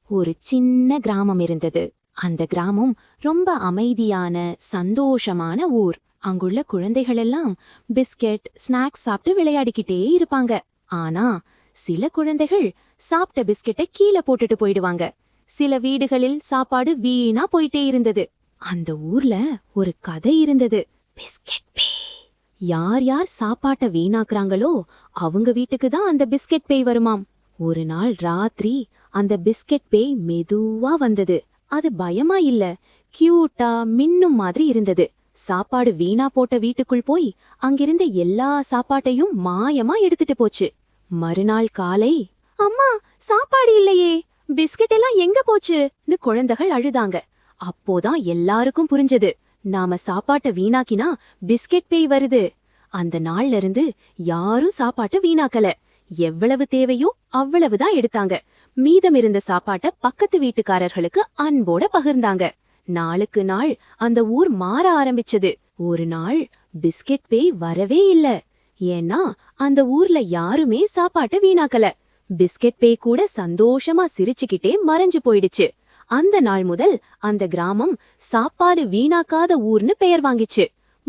ஒரு சின்ன கிராமம் இருந்தது. அந்த கிராமம் ரொம்ப அமைதியான சந்தோஷமான ஊர். அங்குள்ள குழந்தைகள் எல்லாம் பிஸ்கெட் ஸ்நாக்ஸ் சாப்பிட்டு விளையாடிக்கிட்டே இருப்பாங்க. ஆனா சில குழந்தைகள் சாப்பிட்ட பிஸ்கெட்டை கீழே போட்டுட்டு போயிடுவாங்க. சில வீடுகளில் சாப்பாடு வீணா போயிட்டே இருந்தது. அந்த ஊர்ல ஒரு கதை இருந்தது. பிஸ்கெட் பேய். யார் யார் சாப்பாட்ட வீணாக்குறாங்களோ அவங்க வீட்டுக்கு தான் அந்த பிஸ்கெட் பேய் வருமாம். ஒரு நாள் ராத்திரி அந்த பிஸ்கெட் பேய் மெதுவா வந்தது. அது பயமா இல்ல, கியூட்டா மின்னும் மாதிரி இருந்தது. சாப்பாடு வீணா போட்ட வீட்டுக்குள் போய் அங்கிருந்த எல்லா சாப்பாட்டையும் மாயமா எடுத்துட்டு போச்சு. மறுநாள் காலை, அம்மா சாப்பாடு இல்லையே, பிஸ்கெட் எல்லாம் எங்க போச்சுன்னு குழந்தைகள் அழுதாங்க. அப்போதான் எல்லாருக்கும் புரிஞ்சது, நாம சாப்பாட்ட வீணாக்கினா பிஸ்கெட் பேய் வருது. அந்த நாள்ல இருந்து யாரும் சாப்பாட்ட வீணாக்கல. எவ்வளவு தேவையோ அவ்வளவுதான் எடுத்தாங்க. மீதம் இருந்த சாப்பாட்ட பக்கத்து வீட்டுக்காரர்களுக்கு அன்போட பகிர்ந்தாங்க. நாளுக்கு நாள் அந்த ஊர் மாற ஆரம்பிச்சது. ஒரு நாள் பிஸ்கெட் பேய் வரவே இல்ல. ஏன்னா அந்த ஊர்ல யாருமே சாப்பாட்ட வீணாக்கல. பிஸ்கெட் பேய் கூட சந்தோஷமா சிரிச்சுக்கிட்டே மறைஞ்சு போயிடுச்சு. அந்த நாள் முதல் அந்த கிராமம் சாப்பாடு வீணாக்காத ஊர்னு பெயர் வாங்கிச்சு.